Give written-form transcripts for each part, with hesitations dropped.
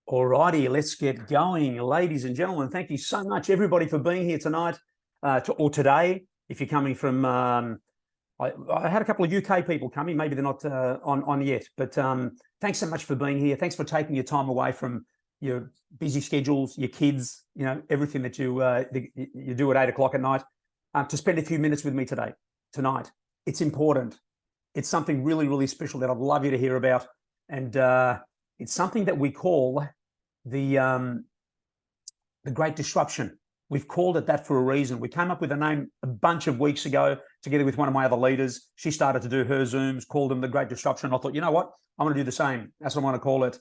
Alrighty, let's get going. Ladies and gentlemen, thank you so much, everybody, for being here tonight or today. If you're coming from, I had a couple of UK people coming, maybe they're not on yet, but thanks so much for being here. Thanks for taking your time away from your busy schedules, your kids, everything that you do at 8 o'clock at night, to spend a few minutes with me tonight. It's important. It's something really, really special that I'd love you to hear about. And it's something that we call the Great Disruption. We've called it that for a reason. We came up with a name a bunch of weeks ago together with one of my other leaders. She started to do her Zooms, called them the Great Disruption. I thought, you know what? I'm going to do the same. That's what I want to call it.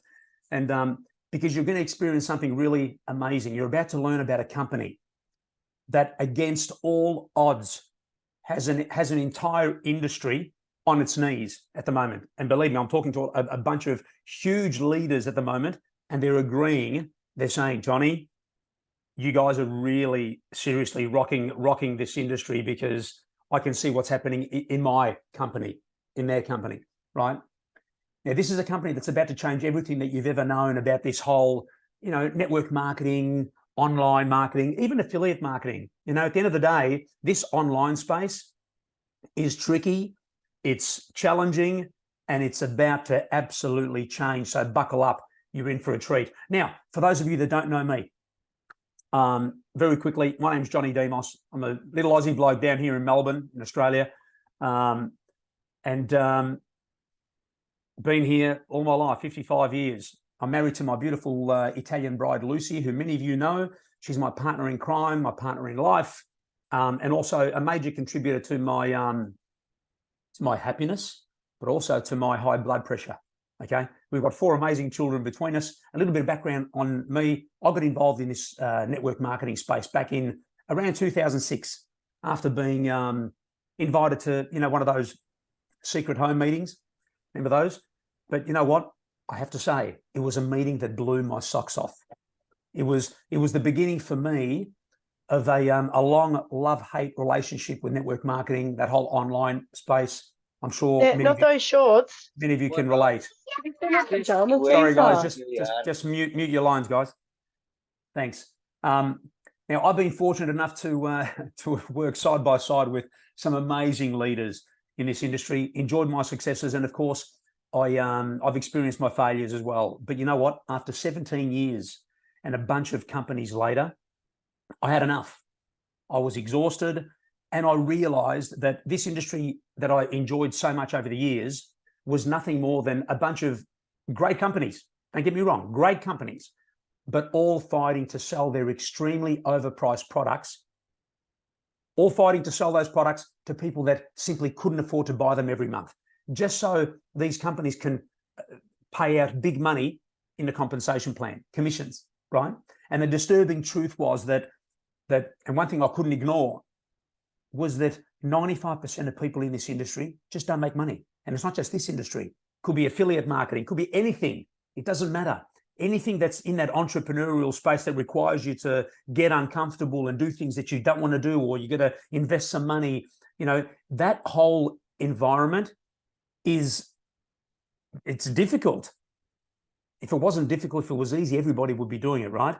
And because you're going to experience something really amazing. You're about to learn about a company that, against all odds, has an entire industry on its knees at the moment. And believe me, I'm talking to a bunch of huge leaders at the moment, and they're agreeing. They're saying, Johnny, you guys are really seriously rocking this industry, because I can see what's happening in my company, in their company, right? Now, this is a company that's about to change everything that you've ever known about this whole, network marketing, online marketing, even affiliate marketing. At the end of the day, this online space is tricky, it's challenging, and it's about to absolutely change. So buckle up, you're in for a treat. Now, for those of you that don't know me, very quickly, my name's Johnny Demos. I'm a little Aussie bloke down here in Melbourne, in Australia, and been here all my life, 55 years. I'm married to my beautiful Italian bride, Lucy, who many of you know. She's my partner in crime, my partner in life, and also a major contributor to my happiness, but also to my high blood pressure. Okay, we've got 4 amazing children between us. A little bit of background on me: I got involved in this network marketing space back in around 2006, after being invited to one of those secret home meetings. Remember those? But you know what? I have to say, it was a meeting that blew my socks off. It was the beginning for me of a long love-hate relationship with network marketing, that whole online space. I'm sure not those shorts. Many of you can relate. Sorry, guys, just mute your lines, guys. Thanks. Now, I've been fortunate enough to work side by side with some amazing leaders in this industry. Enjoyed my successes, and of course, I've experienced my failures as well. But you know what? After 17 years and a bunch of companies later, I had enough. I was exhausted, and I realized that this industry that I enjoyed so much over the years was nothing more than a bunch of great companies. Don't get me wrong, great companies, but all fighting to sell their extremely overpriced products, all fighting to sell those products to people that simply couldn't afford to buy them every month, just so these companies can pay out big money in the compensation plan, commissions, right? And the disturbing truth was that and one thing I couldn't ignore was that 95% of people in this industry just don't make money. And it's not just this industry. Could be affiliate marketing, could be anything. It doesn't matter. Anything that's in that entrepreneurial space that requires you to get uncomfortable and do things that you don't want to do, or you got to invest some money, that whole environment it's difficult. If it wasn't difficult, if it was easy, everybody would be doing it, right?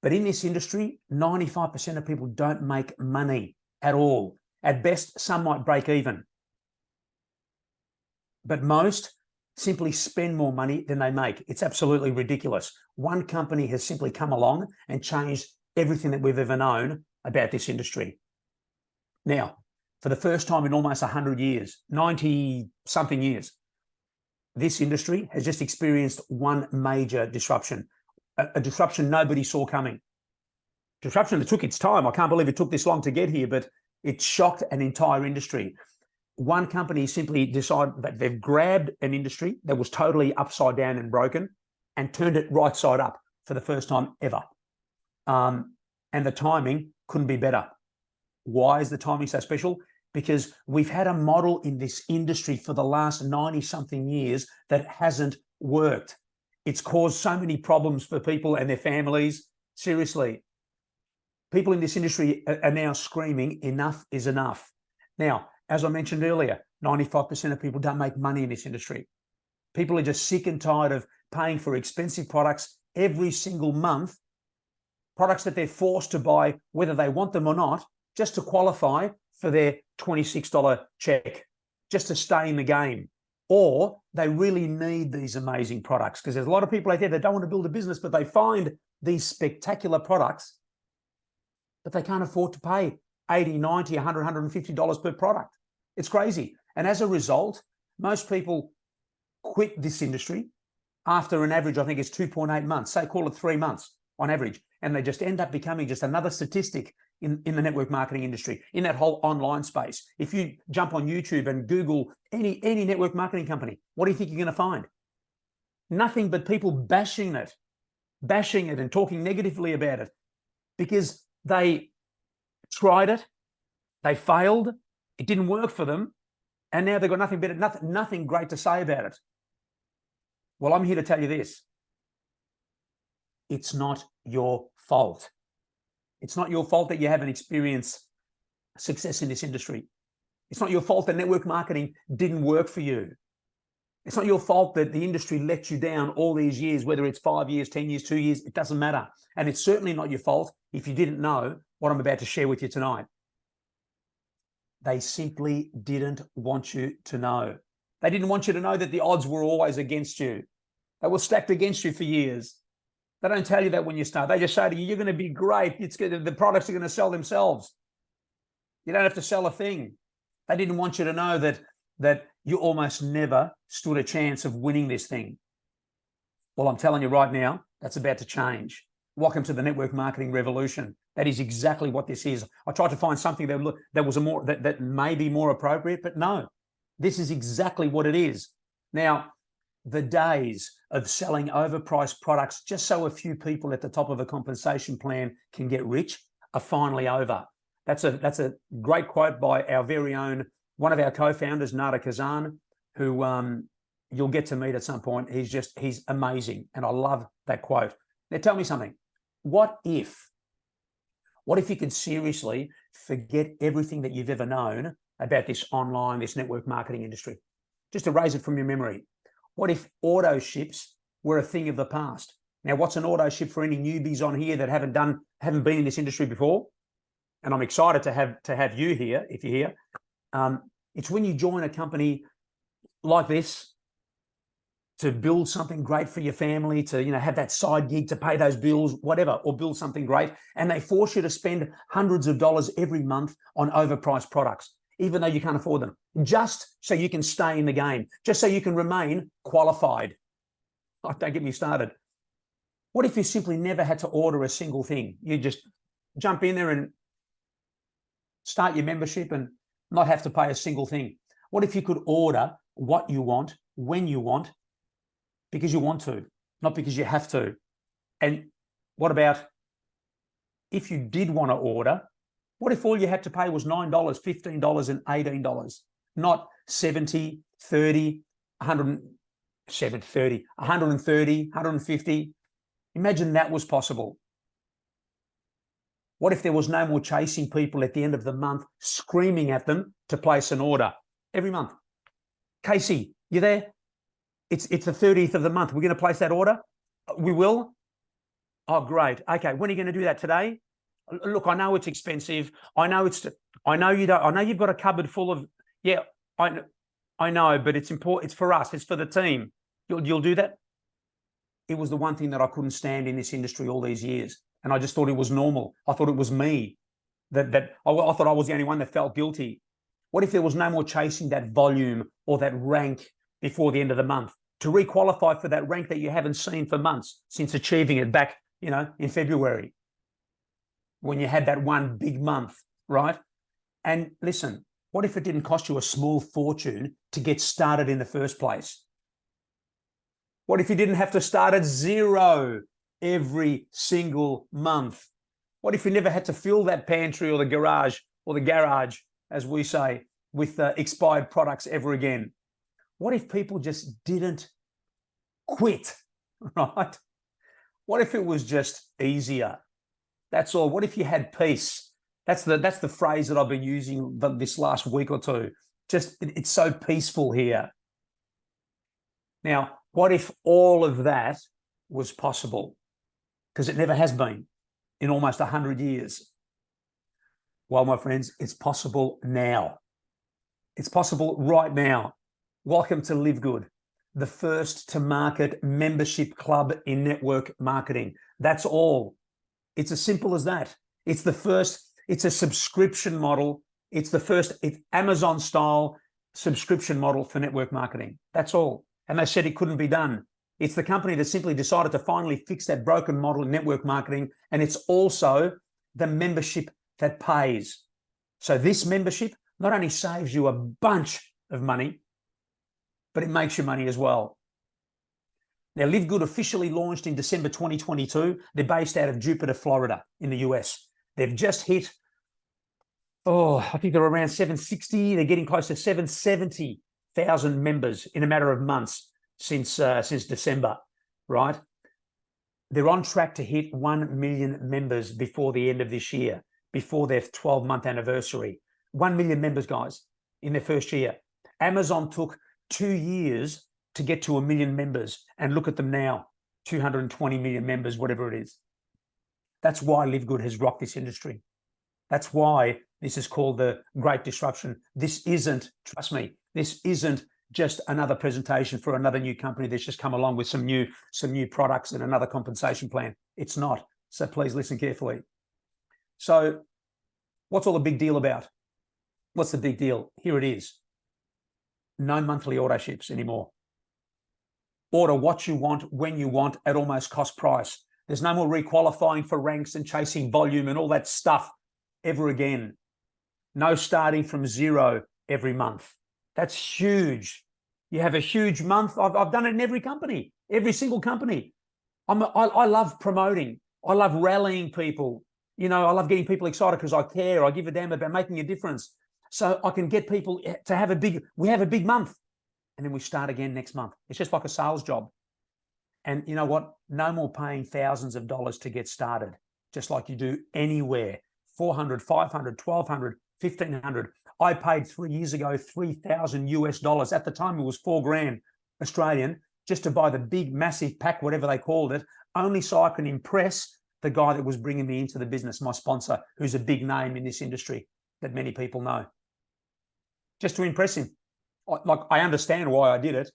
But in this industry, 95% of people don't make money at all. At best, some might break even. But most simply spend more money than they make. It's absolutely ridiculous. One company has simply come along and changed everything that we've ever known about this industry. Now, for the first time in almost 100 years, 90-something years, this industry has just experienced one major disruption, a disruption nobody saw coming. Disruption that took its time. I can't believe it took this long to get here, but it shocked an entire industry. One company simply decided that they've grabbed an industry that was totally upside down and broken and turned it right side up for the first time ever. And the timing couldn't be better. Why is the timing so special? Because we've had a model in this industry for the last 90-something years that hasn't worked. It's caused so many problems for people and their families. Seriously, people in this industry are now screaming, enough is enough. Now, as I mentioned earlier, 95% of people don't make money in this industry. People are just sick and tired of paying for expensive products every single month, products that they're forced to buy whether they want them or not, just to qualify for their $26 check, just to stay in the game. Or they really need these amazing products, because there's a lot of people out there that don't want to build a business, but they find these spectacular products, but they can't afford to pay $80, $90, $100, $150 per product. It's crazy. And as a result, most people quit this industry after an average, I think it's 2.8 months, say call it 3 months on average, and they just end up becoming just another statistic in the network marketing industry, in that whole online space. If you jump on YouTube and Google any network marketing company, what do you think you're going to find? Nothing but people bashing it and talking negatively about it, because they tried it, they failed, it didn't work for them, and now they've got nothing better, nothing great to say about it. Well, I'm here to tell you this. It's not your fault. It's not your fault that you haven't experienced success in this industry. It's not your fault that network marketing didn't work for you. It's not your fault that the industry let you down all these years, whether it's 5 years, 10 years, 2 years, it doesn't matter. And it's certainly not your fault if you didn't know what I'm about to share with you tonight. They simply didn't want you to know. They didn't want you to know that the odds were always against you. They were stacked against you for years. They don't tell you that when you start. They just say to you, you're going to be great. The products are going to sell themselves. You don't have to sell a thing. They didn't want you to know that you almost never stood a chance of winning this thing. Well, I'm telling you right now, that's about to change. Welcome to the network marketing revolution. That is exactly what this is. I tried to find something that may be more appropriate, but no, this is exactly what it is. Now, the days of selling overpriced products just so a few people at the top of a compensation plan can get rich are finally over. That's a great quote by our very own, one of our co-founders, Nada Kazan, who you'll get to meet at some point. He's amazing. And I love that quote. Now tell me something. What if you could seriously forget everything that you've ever known about this online, this network marketing industry? Just erase it from your memory. What if auto ships were a thing of the past? Now, what's an auto ship for any newbies on here that haven't been in this industry before? And I'm excited to have you here, if you're here. It's when you join a company like this to build something great for your family, to have that side gig to pay those bills, whatever, or build something great, and they force you to spend hundreds of dollars every month on overpriced products, even though you can't afford them, just so you can stay in the game, just so you can remain qualified. Oh, don't get me started. What if you simply never had to order a single thing? You just jump in there and start your membership and not have to pay a single thing. What if you could order what you want, when you want, because you want to, not because you have to? And what about if you did want to order? What if all you had to pay was $9, $15, and $18, not $70, $30, $130, $130, $150? Imagine that was possible. What if there was no more chasing people at the end of the month, screaming at them to place an order every month? Casey, you there? It's the 30th of the month. We're going to place that order? We will? Oh, great. Okay, when are you going to do that? Today? Look, I know it's expensive. I know you've got a cupboard full of, yeah, I know, but it's important. It's for us. It's for the team. You'll do that? It was the one thing that I couldn't stand in this industry all these years. And I just thought it was normal. I thought it was me. I thought I was the only one that felt guilty. What if there was no more chasing that volume or that rank before the end of the month to requalify for that rank that you haven't seen for months since achieving it back, in February, when you had that one big month, right? And listen, what if it didn't cost you a small fortune to get started in the first place? What if you didn't have to start at zero every single month? What if you never had to fill that pantry or the garage, as we say, with expired products ever again? What if people just didn't quit, right? What if it was just easier? That's all. What if you had peace? That's the phrase that I've been using this last week or two. Just, it's so peaceful here. Now, What if all of that was possible? Because it never has been in almost 100 years. Well, my friends, it's possible now. It's possible right now. Welcome to Livegood, the first to market membership club in network marketing. That's all. It's as simple as that. It's the first, it's a subscription model. It's the first, it's Amazon style subscription model for network marketing. That's all. And they said it couldn't be done. It's the company that simply decided to finally fix that broken model in network marketing. And it's also the membership that pays. So this membership not only saves you a bunch of money, but it makes you money as well. Now, Livegood officially launched in December 2022. They're based out of Jupiter, Florida in the US. They've just hit, I think they're around 760. They're getting close to 770,000 members in a matter of months since December, right? They're on track to hit 1 million members before the end of this year, before their 12-month anniversary. 1 million members, guys, in their first year. Amazon took 2 years to get to 1 million members, and look at them now, 220 million members, whatever it is. That's why Livegood has rocked this industry. That's why this is called the Great Disruption. This isn't, trust me, this isn't just another presentation for another new company that's just come along with some new products and another compensation plan. It's not. So please listen carefully. So what's all the big deal about? What's the big deal? Here it is. No monthly auto ships anymore. Order what you want, when you want, at almost cost price. There's no more requalifying for ranks and chasing volume and all that stuff ever again. No starting from zero every month. That's huge. You have a huge month. I've done it in every company, every single company. I love promoting. I love rallying people. You know, I love getting people excited because I care. I give a damn about making a difference. So I can get people to have we have a big month, and then we start again next month. It's just like a sales job. And you know what? No more paying thousands of dollars to get started, just like you do anywhere. 400, 500, 1200, 1500. I paid 3 years ago, 3,000 US dollars. At the time, it was $4,000 Australian, just to buy the big, massive pack, whatever they called it, only so I can impress the guy that was bringing me into the business, my sponsor, who's a big name in this industry that many people know. Just to impress him. Like, I understand why I did it,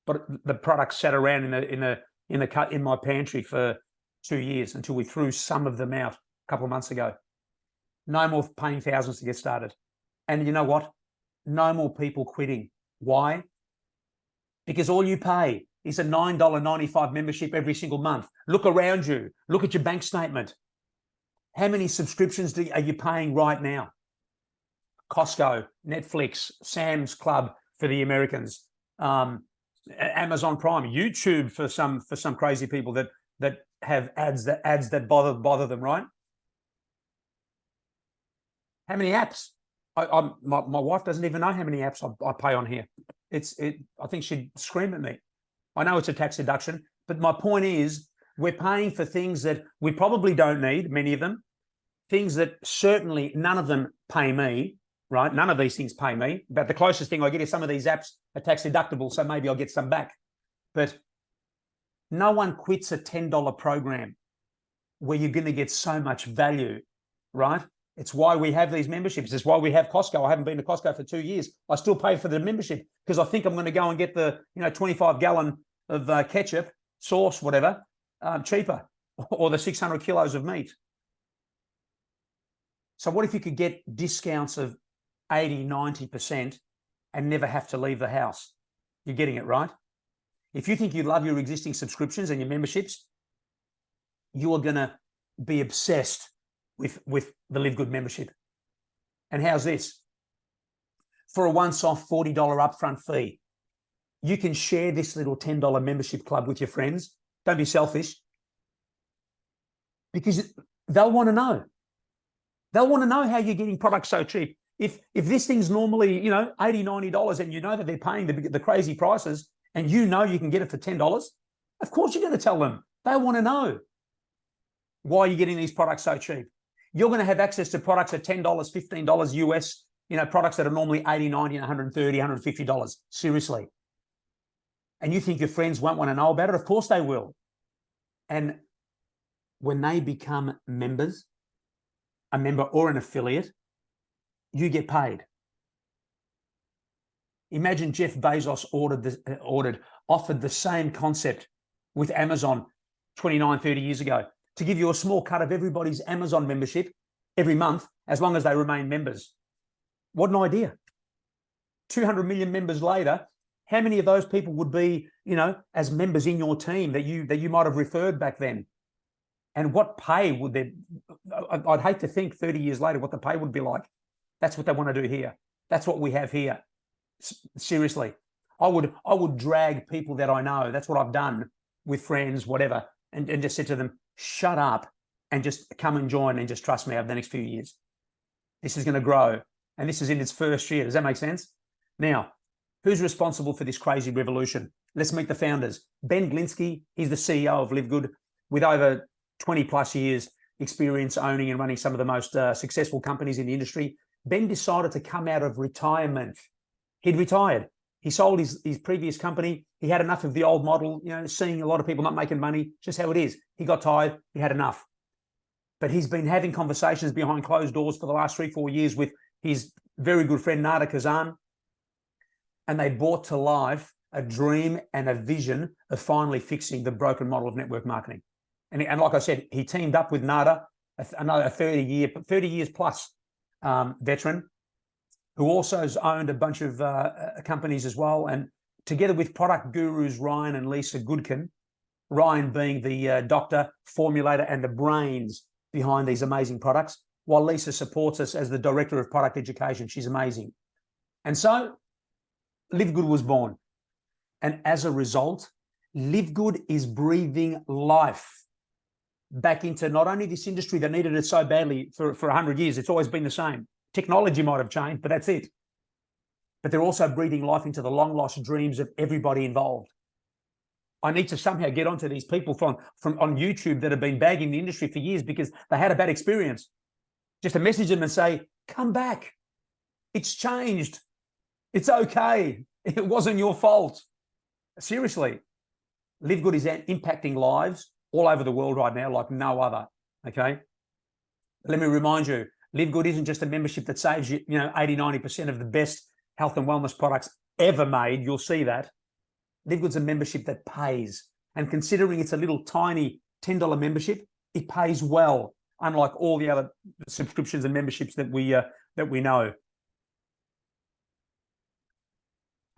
but the product sat around in my pantry for 2 years until we threw some of them out a couple of months ago. No more paying thousands to get started. And you know what? No more people quitting. Why? Because all you pay is a $9.95 membership every single month. Look around you. Look at your bank statement. How many subscriptions are you paying right now? Costco, Netflix, Sam's Club for the Americans, Amazon Prime, YouTube for some crazy people that have ads that bother them, right? How many apps? My wife doesn't even know how many apps I pay on here. I think she'd scream at me. I know it's a tax deduction, but my point is we're paying for things that we probably don't need, many of them, things that certainly none of them pay me, right? None of these things pay me. But the closest thing I get is some of these apps are tax deductible, so maybe I'll get some back. But no one quits a $10 program where you're going to get so much value, right? It's why we have these memberships. It's why we have Costco. I haven't been to Costco for 2 years. I still pay for the membership because I think I'm going to go and get the 25-gallon of ketchup, sauce, whatever, cheaper, or the 600 kilos of meat. So what if you could get discounts of 80, 90% and never have to leave the house? You're getting it, right? If you think you love your existing subscriptions and your memberships, you are going to be obsessed with the Livegood membership. And how's this? For a once-off $40 upfront fee, you can share this little $10 membership club with your friends. Don't be selfish, because they'll want to know. They'll want to know how you're getting products so cheap. If this thing's normally, $80, $90, and you know that they're paying the crazy prices, and you know you can get it for $10, of course you're going to tell them. They want to know why you're getting these products so cheap. You're going to have access to products at $10, $15 US, products that are normally $80, $90, $130, $150. Seriously. And you think your friends won't want to know about it? Of course they will. And when they become members, a member or an affiliate, you get paid. Imagine Jeff Bezos offered the same concept with Amazon 29, 30 years ago to give you a small cut of everybody's Amazon membership every month, as long as they remain members. What an idea. 200 million members later, how many of those people would be, as members in your team that you might have referred back then? And what pay would there? I'd hate to think 30 years later what the pay would be like. That's what they want to do here. That's what we have here. Seriously, I would drag people that I know. That's what I've done with friends, whatever, and just said to them, shut up and just come and join and just trust me over the next few years. This is going to grow, and this is in its first year. Does that make sense? Now, who's responsible for this crazy revolution? Let's meet the founders. Ben Glinsky, he's the CEO of Livegood, with over 20 plus years experience owning and running some of the most successful companies in the industry. Ben decided to come out of retirement. He'd retired. He sold his previous company. He had enough of the old model, seeing a lot of people not making money, just how it is. He got tired. He had enough. But he's been having conversations behind closed doors for the last 3-4 years with his very good friend, Nada Kazan. And they brought to life a dream and a vision of finally fixing the broken model of network marketing. And like I said, he teamed up with Nada, another 30 years plus veteran, who also has owned a bunch of companies as well. And together with product gurus Ryan and Lisa Goodkin, Ryan being the doctor, formulator, and the brains behind these amazing products, while Lisa supports us as the director of product education. She's amazing. And so Livegood was born. And as a result, Livegood is breathing life back into not only this industry that needed it so badly for 100 years, it's always been the same. Technology might have changed, but that's it. But they're also breathing life into the long-lost dreams of everybody involved. I need to somehow get onto these people from on YouTube that have been bagging the industry for years because they had a bad experience. Just to message them and say, come back. It's changed. It's okay. It wasn't your fault. Seriously. Livegood is impacting lives all over the world right now like no other, okay? Let me remind you, Livegood isn't just a membership that saves you, 80, 90% of the best health and wellness products ever made. You'll see that. Livegood's a membership that pays. And considering it's a little tiny $10 membership, it pays well, unlike all the other subscriptions and memberships that we know.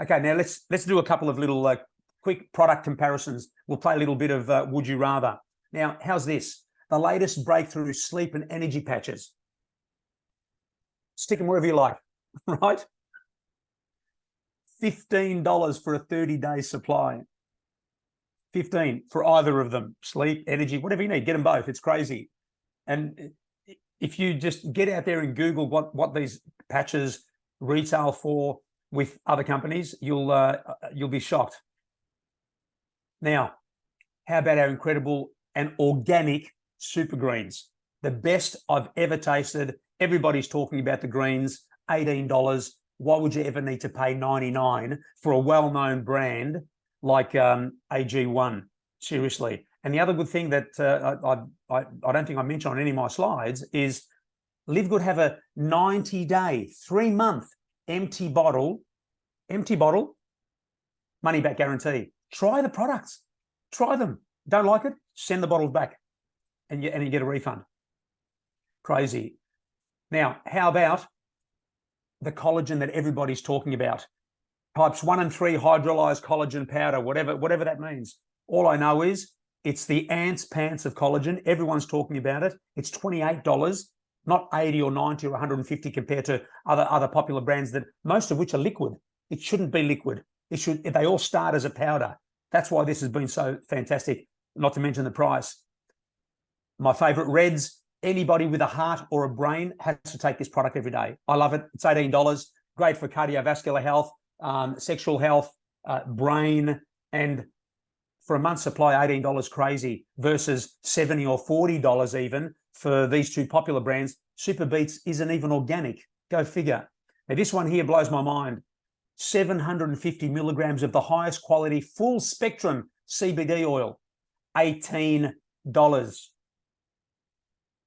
Okay, now let's do a couple of little quick product comparisons. We'll play a little bit of Would You Rather. Now, how's this? The latest breakthrough sleep and energy patches. Stick them wherever you like, right? $15 for a 30-day supply. 15 for either of them. Sleep, energy, whatever you need, get them both. It's crazy. And if you just get out there and Google what these patches retail for with other companies, you'll be shocked. Now, how about our incredible and organic super greens? The best I've ever tasted. Everybody's talking about the greens, $18. Why would you ever need to pay $99 for a well-known brand like AG1? Seriously. And the other good thing that I don't think I mentioned on any of my slides is Livegood have a 90-day, 3-month empty bottle, money-back guarantee. Try the products. Try them. Don't like it? Send the bottles back and you get a refund. Crazy. Now, how about the collagen that everybody's talking about? Types 1 and 3 hydrolyzed collagen powder, whatever that means. All I know is it's the ants pants of collagen. Everyone's talking about it. It's $28, not 80 or 90 or 150 compared to other popular brands that most of which are liquid. It shouldn't be liquid. They all start as a powder. That's why this has been so fantastic, not to mention the price. My favorite reds, anybody with a heart or a brain has to take this product every day. I love it. It's $18. Great for cardiovascular health, sexual health, brain, and for a month's supply, $18 crazy versus $70 or $40 even for these two popular brands. Super Beats isn't even organic. Go figure. Now, this one here blows my mind. 750 milligrams of the highest quality full spectrum CBD oil, $18.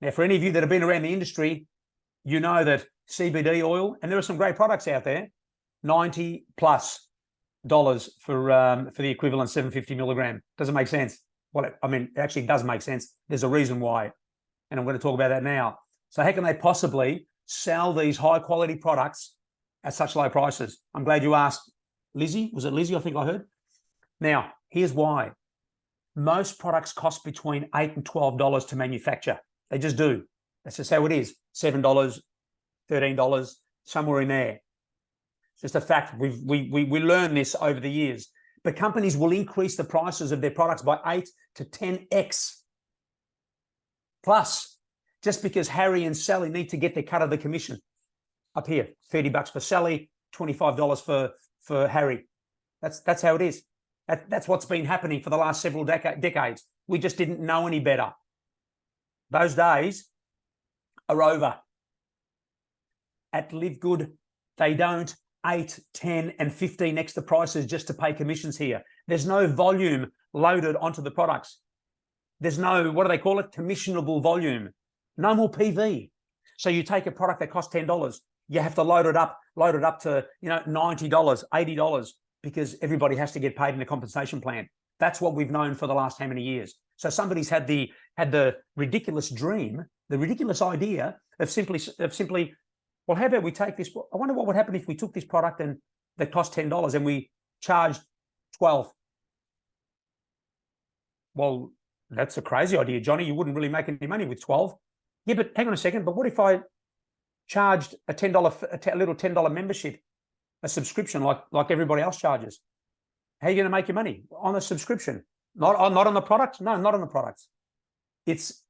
Now, for any of you that have been around the industry, you know that CBD oil, and there are some great products out there, $90+ for the equivalent 750 milligram. Doesn't make sense. Well, I mean, it actually does make sense. There's a reason why, and I'm going to talk about that now. So how can they possibly sell these high quality products at such low prices? I'm glad you asked, Lizzie. Was it Lizzie? I think I heard. Now, here's why. Most products cost between $8 and $12 to manufacture. They just do. That's just how it is. $7, $13, somewhere in there. It's just a fact. We learned this over the years. But companies will increase the prices of their products by 8 to 10x. Plus, just because Harry and Sally need to get their cut of the commission. Up here, $30 for Sally, $25 for Harry. That's how it is. That's what's been happening for the last several decades. We just didn't know any better. Those days are over. At Livegood, they don't 8, 10, and 15 extra prices just to pay commissions here. There's no volume loaded onto the products. There's no, what do they call it? Commissionable volume. No more PV. So you take a product that costs $10, you have to load it up to, $90, $80, because everybody has to get paid in the compensation plan. That's what we've known for the last how many years. So somebody's had the ridiculous dream, the ridiculous idea of simply, well, how about we take this? I wonder what would happen if we took this product and that cost $10 and we charged $12. Well, that's a crazy idea, Johnny. You wouldn't really make any money with 12. Yeah, but hang on a second. But what if I charged a little $10 membership, a subscription like everybody else charges? How are you going to make your money? On a subscription, not on the product. No, not on the products. It's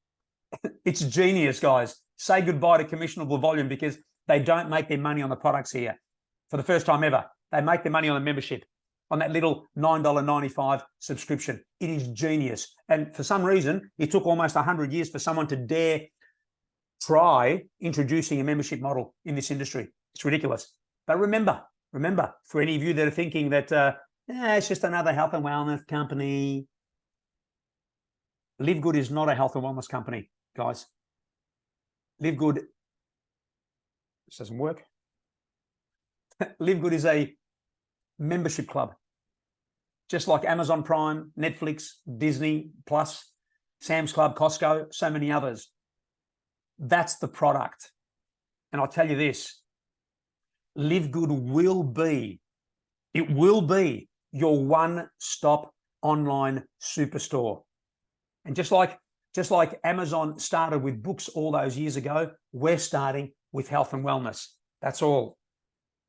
genius, guys. Say goodbye to commissionable volume, because they don't make their money on the products here. For the first time ever, they make their money on the membership, on that little $9.95 subscription. It is genius. And for some reason, it took almost 100 years for someone to dare try introducing a membership model in this industry. It's ridiculous. But remember, for any of you that are thinking that it's just another health and wellness company, Livegood is not a health and wellness company, guys. Livegood, this doesn't work. Livegood is a membership club, just like Amazon Prime, Netflix, Disney Plus, Sam's Club, Costco, so many others. That's the product. And I'll tell you this, Livegood will be your one-stop online superstore. And just like Amazon started with books all those years ago, we're starting with health and wellness. That's all.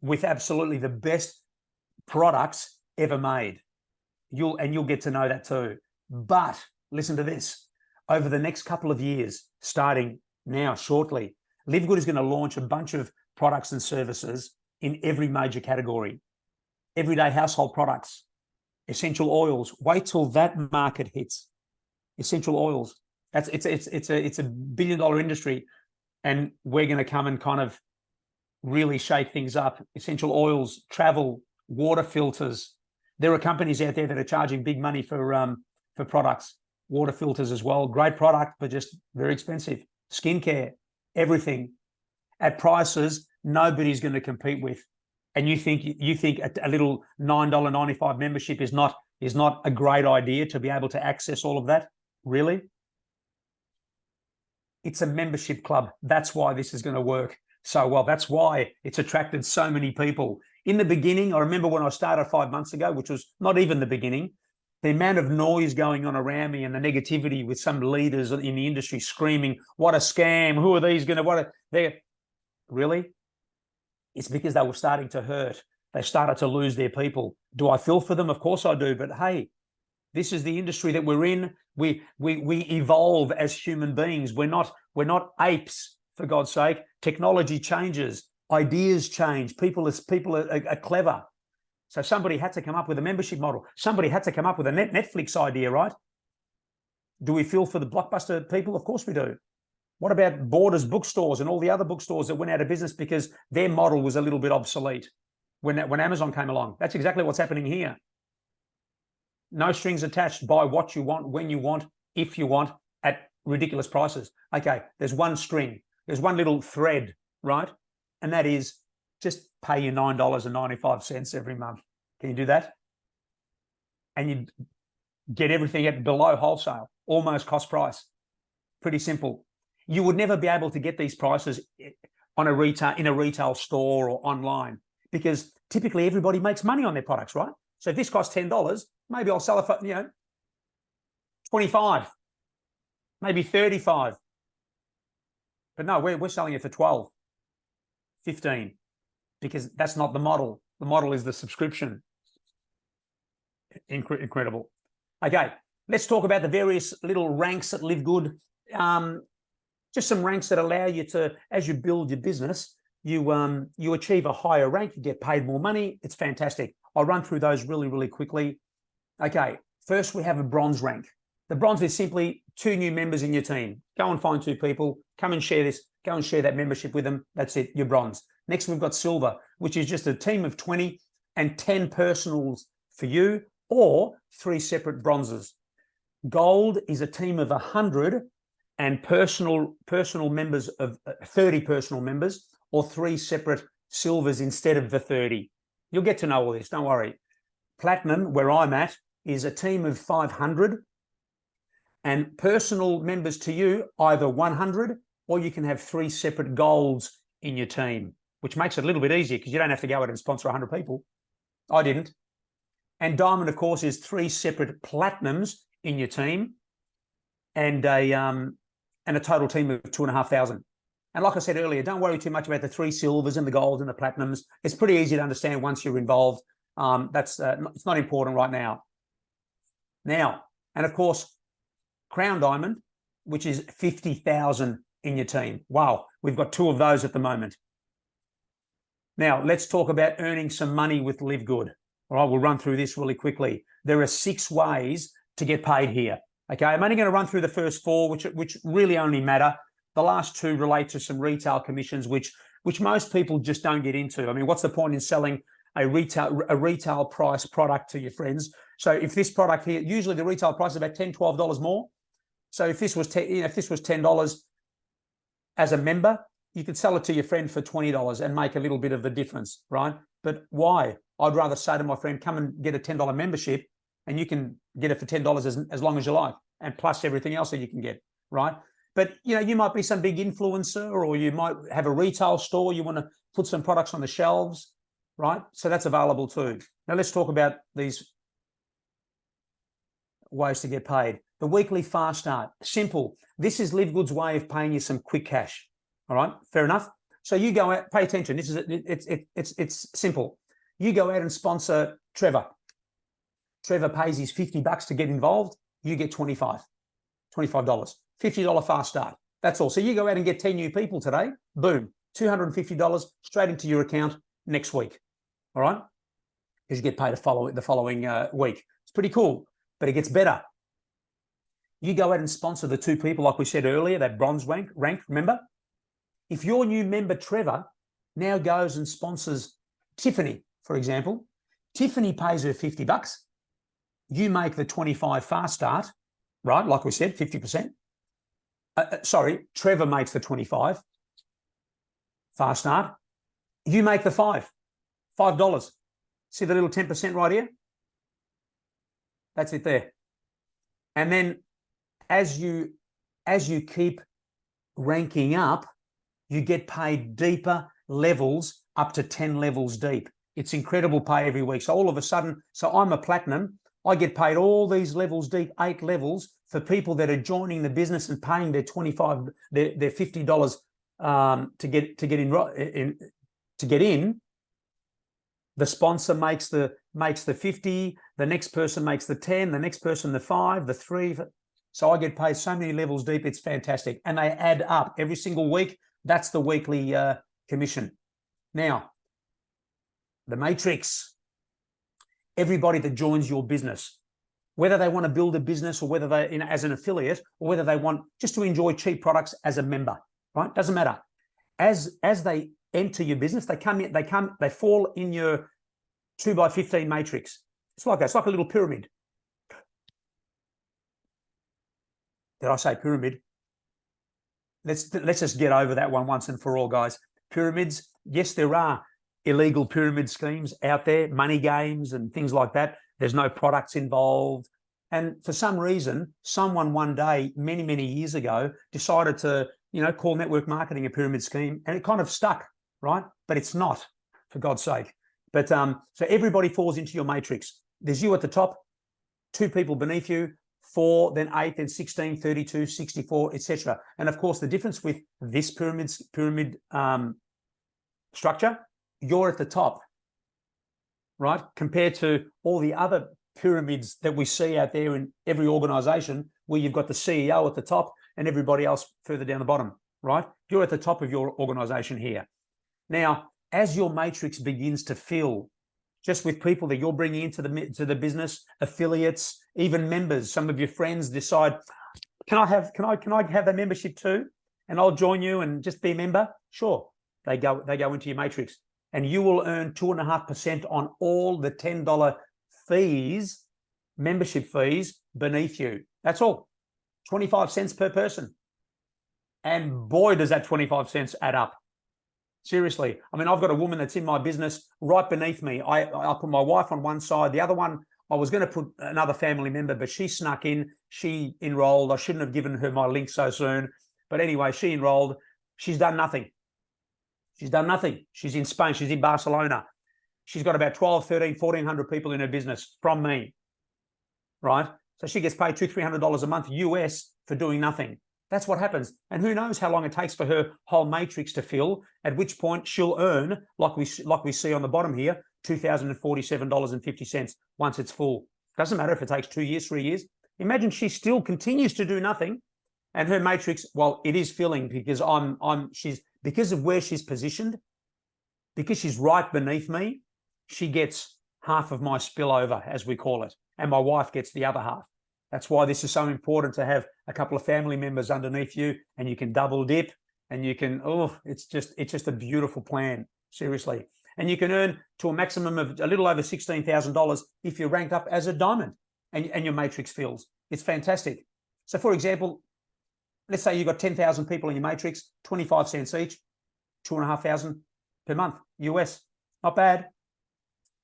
With absolutely the best products ever made. You'll get to know that too. But listen to this. Over the next couple of years, starting now shortly, Livegood is going to launch a bunch of products and services in every major category. Everyday household products, essential oils. Wait till that market hits. Essential oils. It's a billion-dollar industry, and we're going to come and kind of really shake things up. Essential oils, travel, water filters. There are companies out there that are charging big money for products, water filters as well. Great product, but just very expensive. Skincare, everything at prices nobody's going to compete with. And you think a little $9.95 membership is not a great idea to be able to access all of that? Really? It's a membership club. That's why this is going to work so well. That's why it's attracted so many people. In the beginning, I remember when I started 5 months ago, which was not even the beginning, the amount of noise going on around me and the negativity with some leaders in the industry screaming, what a scam, who are these going to, really? It's because they were starting to hurt. They started to lose their people. Do I feel for them? Of course I do. But hey, this is the industry that we're in. We evolve as human beings. We're not apes, for God's sake. Technology changes, ideas change. People are clever. So somebody had to come up with a membership model. Somebody had to come up with a Netflix idea, right? Do we feel for the Blockbuster people? Of course we do. What about Borders bookstores and all the other bookstores that went out of business because their model was a little bit obsolete? when Amazon came along. That's exactly what's happening here. No strings attached. Buy what you want, when you want, if you want, at ridiculous prices. Okay, there's one string. There's one little thread, right? And that is just pay you $9.95 every month. Can you do that? And you get everything at below wholesale, almost cost price. Pretty simple. You would never be able to get these prices on in a retail store or online, because typically everybody makes money on their products, right? So if this costs $10, maybe I'll sell it for, 25, maybe 35. But no, we're selling it for 12, 15, because that's not the model. The model is the subscription. Incredible. Okay, let's talk about the various little ranks at Livegood. Just some ranks that allow you to, as you build your business, you achieve a higher rank, you get paid more money. It's fantastic. I'll run through those really, really quickly. Okay, first we have a bronze rank. The bronze is simply 2 new members in your team. Go and find 2 people, come and share this, go and share that membership with them. That's it, you're bronze. Next, we've got silver, which is just a team of 20 and 10 personals for you, or 3 separate bronzes. Gold is a team of 100 and personal members of 30 personal members, or 3 separate silvers instead of the 30. You'll get to know all this, don't worry. Platinum, where I'm at, is a team of 500 and personal members to you, either 100, or you can have 3 separate golds in your team, which makes it a little bit easier because you don't have to go out and sponsor 100 people. I didn't. And diamond, of course, is 3 separate platinums in your team, and a total team of 2,500. And like I said earlier, don't worry too much about the 3 silvers and the golds and the platinums. It's pretty easy to understand once you're involved. It's not important right now. Now, and of course, crown diamond, which is 50,000 in your team. Wow, we've got 2 of those at the moment. Now, let's talk about earning some money with Livegood. All right, we'll run through this really quickly. There are 6 ways to get paid here. Okay, I'm only going to run through the first 4, which really only matter. The last 2 relate to some retail commissions, which most people just don't get into. I mean, what's the point in selling a retail price product to your friends? So if this product here, usually the retail price is about $10, $12 more. So if this was $10 as a member, you could sell it to your friend for $20 and make a little bit of the difference, right? But why? I'd rather say to my friend, come and get a $10 membership, and you can get it for $10 as long as you like, and plus everything else that you can get, right? But you might be some big influencer, or you might have a retail store. You want to put some products on the shelves, right? So that's available too. Now let's talk about these ways to get paid. The weekly fast start, simple. This is Livegood's way of paying you some quick cash. All right, fair enough. So you go out, pay attention. This is it's simple. You go out and sponsor Trevor. Trevor pays his $50 to get involved. You get $25, $50 fast start. That's all. So you go out and get 10 new people today. Boom, $250 straight into your account next week. All right, because you get paid the following week. It's pretty cool, but it gets better. You go out and sponsor the 2 people, like we said earlier, that bronze rank. Remember, if your new member Trevor now goes and sponsors Tiffany, for example, Tiffany pays her $50. You make the 25 fast start, right? Like we said, 50%. Sorry, Trevor makes the 25 fast start. You make the $5. See the little 10% right here? That's it there. And then as you keep ranking up, you get paid deeper levels, up to 10 levels deep. It's incredible pay every week. So all of a sudden, so I'm a platinum. I get paid all these levels deep, 8 levels, for people that are joining the business and paying their $25, their $50 to get in. The sponsor makes the 50. The next person makes the 10. The next person the 5, the 3. So I get paid so many levels deep. It's fantastic, and they add up every single week. That's the weekly commission. Now, the matrix. Everybody that joins your business, whether they want to build a business, or whether they, as an affiliate, or whether they want just to enjoy cheap products as a member, right? Doesn't matter. As they enter your business, they fall in your 2x15 matrix. It's like a little pyramid. Did I say pyramid? Let's just get over that one once and for all, guys. Pyramids, yes, there are illegal pyramid schemes out there, money games and things like that. There's no products involved. And for some reason, someone one day, many, many years ago, decided to, call network marketing a pyramid scheme, and it kind of stuck, right? But it's not, for God's sake. But so everybody falls into your matrix. There's you at the top, 2 people beneath you, 4, then 8, then 16, 32, 64, etc. And of course, the difference with this pyramid structure, you're at the top, right? Compared to all the other pyramids that we see out there in every organization, where you've got the CEO at the top and everybody else further down the bottom, right? You're at the top of your organization here. Now, as your matrix begins to fill, just with people that you're bringing into the business, affiliates, even members, some of your friends decide, can I have the membership too? And I'll join you and just be a member. Sure, they go into your matrix, and you will earn 2.5% on all the $10 fees, membership fees beneath you. That's all, 25 cents per person. And boy, does that 25 cents add up. Seriously. I mean, I've got a woman that's in my business right beneath me. I put my wife on one side. The other one, I was going to put another family member, but she snuck in. She enrolled. I shouldn't have given her my link so soon. But anyway, she enrolled. She's done nothing. She's done nothing. She's in Spain. She's in Barcelona. She's got about 12, 13, 1,400 people in her business from me, right? So she gets paid $200-300 a month US for doing nothing. That's what happens. And who knows how long it takes for her whole matrix to fill, at which point she'll earn, like we see on the bottom here, $2,047.50 once it's full. Doesn't matter if it takes 2 years, 3 years. Imagine she still continues to do nothing, and her matrix, well, it is filling because she's because of where she's positioned, because she's right beneath me, she gets half of my spillover, as we call it, and my wife gets the other half. That's why this is so important to have a couple of family members underneath you, and you can double dip, and you can, it's just a beautiful plan, seriously. And you can earn to a maximum of a little over $16,000 if you're ranked up as a diamond and your matrix fills. It's fantastic. So for example, let's say you've got 10,000 people in your matrix, 25 cents each, 2,500 per month, US. Not bad.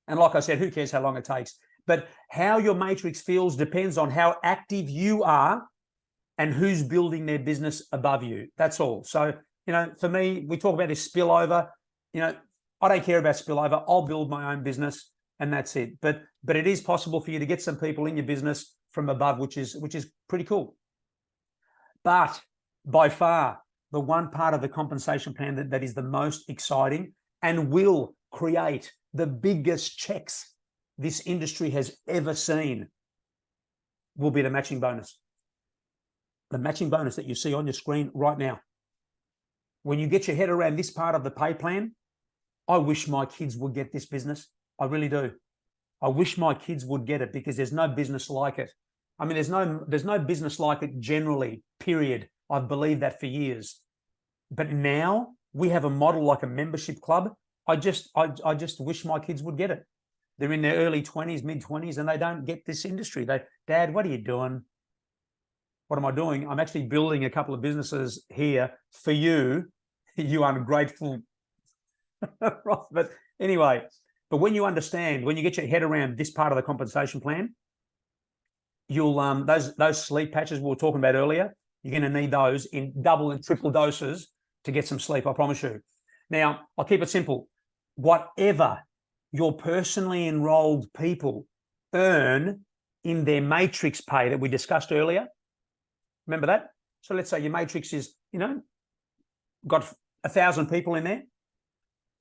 And like I said, who cares how long it takes? But how your matrix feels depends on how active you are and who's building their business above you. That's all. So, for me, we talk about this spillover. I don't care about spillover. I'll build my own business and that's it. But it is possible for you to get some people in your business from above, which is pretty cool. But by far, the one part of the compensation plan that is the most exciting and will create the biggest checks this industry has ever seen will be the matching bonus. The matching bonus that you see on your screen right now. When you get your head around this part of the pay plan, I wish my kids would get this business. I really do. I wish my kids would get it because there's no business like it. I mean, there's no business like it generally, period. I've believed that for years. But now we have a model like a membership club. I just wish my kids would get it. They're in their early 20s, mid-20s, and they don't get this industry. Dad, what are you doing? What am I doing? I'm actually building a couple of businesses here for you, you ungrateful. Right. But anyway, when you understand, when you get your head around this part of the compensation plan, you'll those sleep patches we were talking about earlier, you're going to need those in double and triple doses to get some sleep, I promise you. Now, I'll keep it simple. Whatever your personally enrolled people earn in their matrix pay that we discussed earlier, remember that? So let's say your matrix is, got 1,000 people in there.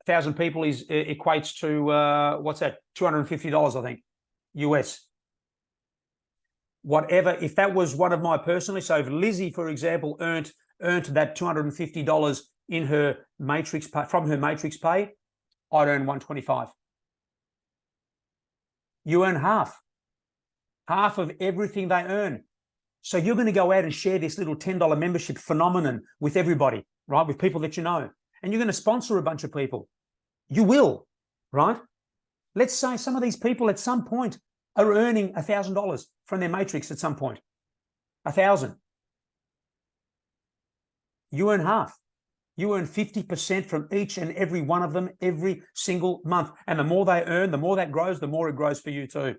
1,000 people equates to, what's that? $250, I think, US. Whatever, if that was one of my personally, so if Lizzie, for example, earned that $250 in her matrix pay, from her matrix pay, I'd earn $125. You earn half of everything they earn. So you're going to go out and share this little $10 membership phenomenon with everybody, right? With people that you know. and you're going to sponsor a bunch of people. You will, right? Let's say some of these people at some point are earning $1,000 from their matrix at some point. 1,000. You earn half. You earn 50% from each and every one of them every single month. And the more they earn, the more that grows, the more it grows for you too.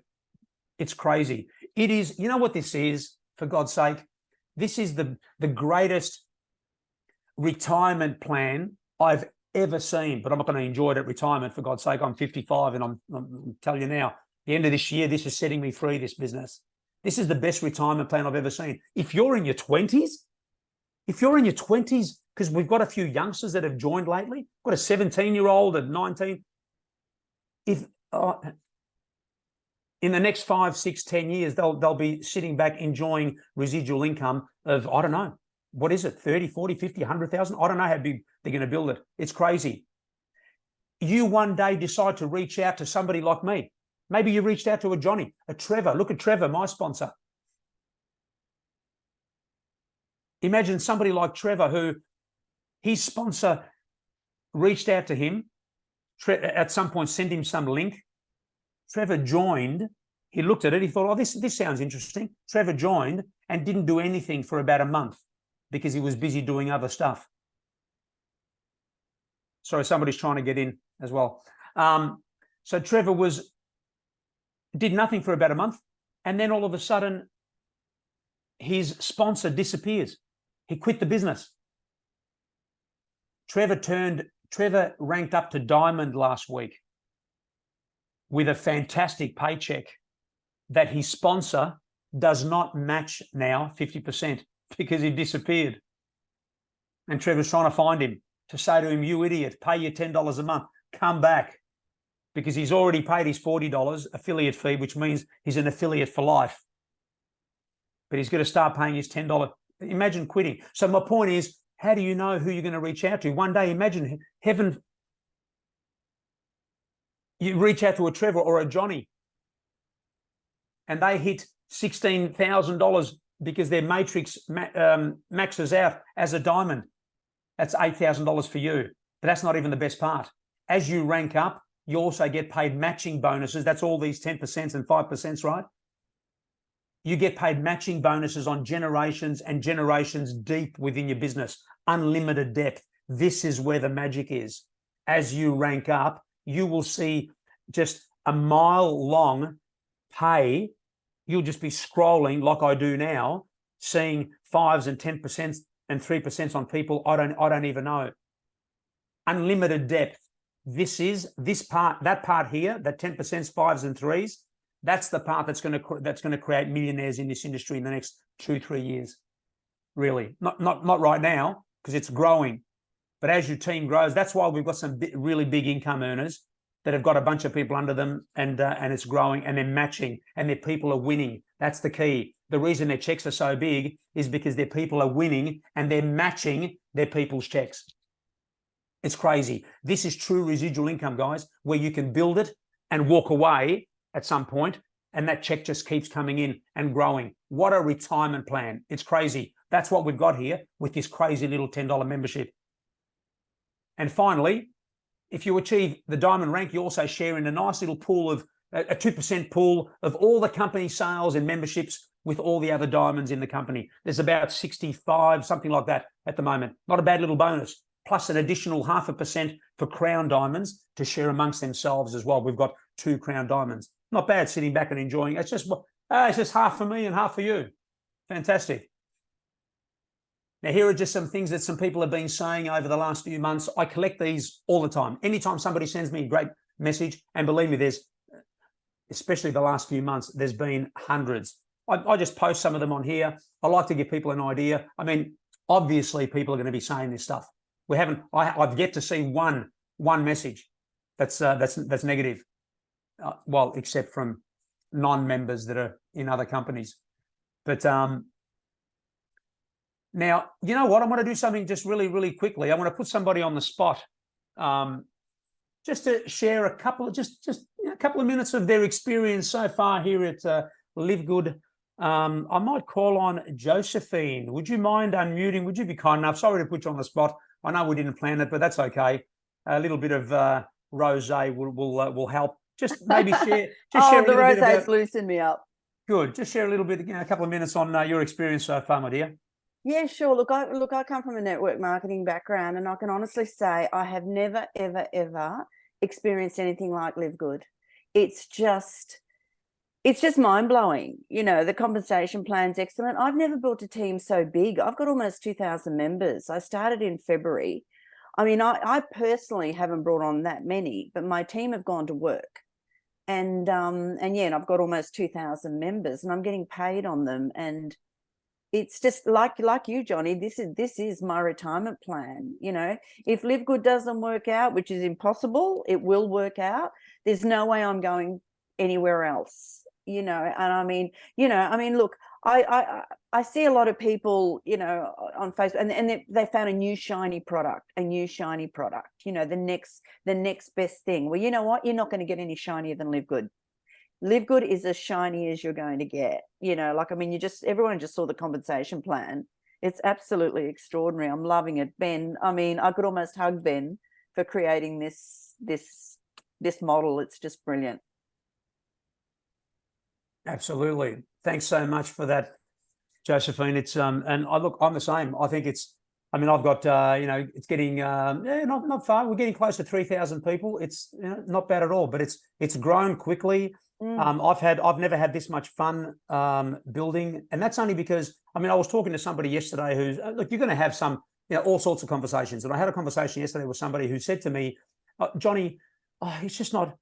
It's crazy. It is, you know what this is, for God's sake? This is the greatest retirement plan I've ever seen, but I'm not going to enjoy it at retirement, for God's sake. I'm 55 and I'm telling you now, the end of this year, this is setting me free, this business. This is the best retirement plan I've ever seen. If you're in your 20s, because we've got a few youngsters that have joined lately, we've got a 17-year-old at 19. If in the next 5, 6, 10 years, they'll be sitting back enjoying residual income of, I don't know, what is it, 30, 40, 50, 100,000? I don't know how big they're going to build it. It's crazy. You one day decide to reach out to somebody like me. Maybe you reached out to a Johnny, a Trevor. Look at Trevor, my sponsor. Imagine somebody like Trevor, who his sponsor reached out to him, at some point sent him some link. Trevor joined. He looked at it. He thought, oh, this sounds interesting. Trevor joined and didn't do anything for about a month because he was busy doing other stuff. Sorry, somebody's trying to get in as well. So Trevor did nothing for about a month, and then all of a sudden his sponsor disappears. He quit the business. Trevor ranked up to diamond last week with a fantastic paycheck that his sponsor does not match now 50% because he disappeared. And Trevor's trying to find him to say to him, you idiot, pay your $10 a month, come back, because he's already paid his $40 affiliate fee, which means he's an affiliate for life. But he's going to start paying his $10. Imagine quitting. So my point is, how do you know who you're going to reach out to? One day, imagine heaven, you reach out to a Trevor or a Johnny and they hit $16,000 because their matrix maxes out as a diamond. That's $8,000 for you. But that's not even the best part. As you rank up, you also get paid matching bonuses. That's all these 10% and 5%, right? You get paid matching bonuses on generations and generations deep within your business. Unlimited depth. This is where the magic is. As you rank up, you will see just a mile-long pay. You'll just be scrolling like I do now, seeing 5s and 10% and 3% on people I don't even know. Unlimited depth. This part, that part here, that 10%, 5s and 3s, that's the part that's going to create millionaires in this industry in the next 2-3 years. Really, not right now, because it's growing. But as your team grows, that's why we've got some really big income earners that have got a bunch of people under them, and it's growing, and they're matching, and their people are winning. That's the key. The reason their checks are so big is because their people are winning and they're matching their people's checks. It's crazy. This is true residual income, guys, where you can build it and walk away at some point, and that check just keeps coming in and growing. What a retirement plan. It's crazy. That's what we've got here with this crazy little $10 membership. And finally, if you achieve the diamond rank, you also share in a nice little pool of a 2% pool of all the company sales and memberships with all the other diamonds in the company. There's about 65, something like that at the moment. Not a bad little bonus. Plus an additional 0.5% for crown diamonds to share amongst themselves as well. We've got 2 crown diamonds. Not bad, sitting back and enjoying. It's just half for me and half for you. Fantastic. Now, here are just some things that some people have been saying over the last few months. I collect these all the time. Anytime somebody sends me a great message, and believe me, there's, especially the last few months, there's been hundreds. I just post some of them on here. I like to give people an idea. I mean, obviously people are going to be saying this stuff. I've yet to see one message that's negative. Well, except from non-members that are in other companies. But now, you know what? I want to do something just really, really quickly. I want to put somebody on the spot, just to share a couple of minutes of their experience so far here at Livegood. I might call on Josephine. Would you mind unmuting? Would you be kind enough? Sorry to put you on the spot. I know we didn't plan it, but that's okay. A little bit of rosé will help. Just maybe share. Just share a the little bit rosé's about. loosened me up. Good. Just share a little bit, a couple of minutes on your experience so far, my dear. Yeah, sure. Look, I come from a network marketing background, and I can honestly say I have never, ever, ever experienced anything like Livegood. It's just mind blowing. The compensation plan's excellent. I've never built a team so big. I've got almost 2,000 members. I started in February. I mean, I personally haven't brought on that many, but my team have gone to work. And and I've got almost 2,000 members, and I'm getting paid on them. And it's just like you, Johnny, this is my retirement plan. If Livegood doesn't work out, which is impossible, it will work out. There's no way I'm going anywhere else. And I mean, look, I see a lot of people, on Facebook, and they found a new shiny product, the next best thing. Well, you know what? You're not going to get any shinier than Livegood. Livegood is as shiny as you're going to get. Everyone just saw the compensation plan. It's absolutely extraordinary. I'm loving it. Ben, I mean, I could almost hug Ben for creating this model. It's just brilliant. Absolutely. Thanks so much for that, Josephine. It's and I'm the same. I think I've got it's getting not far. We're getting close to 3,000 people. It's not bad at all, but it's grown quickly. I've never had this much fun building, and that's only because I was talking to somebody yesterday who's look, you're going to have some all sorts of conversations, and I had a conversation yesterday with somebody who said to me, Johnny, it's just not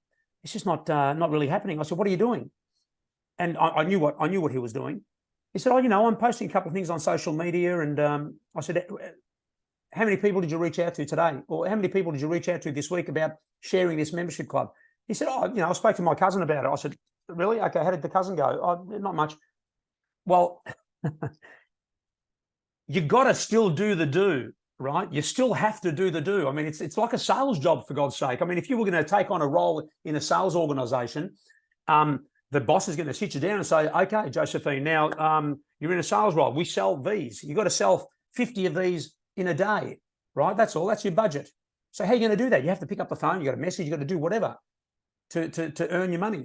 really happening. I said, what are you doing? And I knew what he was doing. He said, I'm posting a couple of things on social media. And I said, how many people did you reach out to today? Or how many people did you reach out to this week about sharing this membership club? He said, I spoke to my cousin about it. I said, really? Okay, how did the cousin go? Not much. Well, you got to still do the do, right? You still have to do the do. I mean, it's like a sales job, for God's sake. I mean, if you were going to take on a role in a sales organization, the boss is going to sit you down and say, okay, Josephine, now you're in a sales role. We sell these. You've got to sell 50 of these in a day, right? That's all. That's your budget. So how are you going to do that? You have to pick up the phone. You got to message. You got to do whatever to earn your money.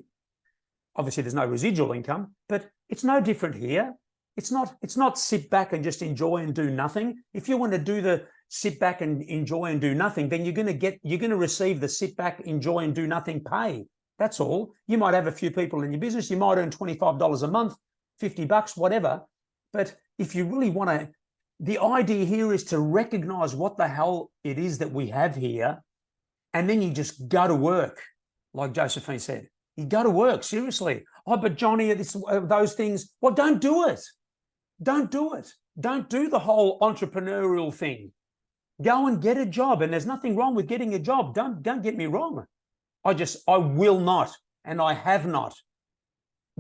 Obviously, there's no residual income, but it's no different here. It's not sit back and just enjoy and do nothing. If you want to do the sit back and enjoy and do nothing, then you're going to receive the sit back, enjoy and do nothing pay. That's all. You might have a few people in your business. You might earn $25 a month, $50, whatever. But if you really want to, the idea here is to recognize what the hell it is that we have here. And then you just go to work, like Josephine said. You go to work, seriously. Oh, but Johnny, those things. Well, don't do it. Don't do it. Don't do the whole entrepreneurial thing. Go and get a job. And there's nothing wrong with getting a job. Don't get me wrong. I will not, and I have not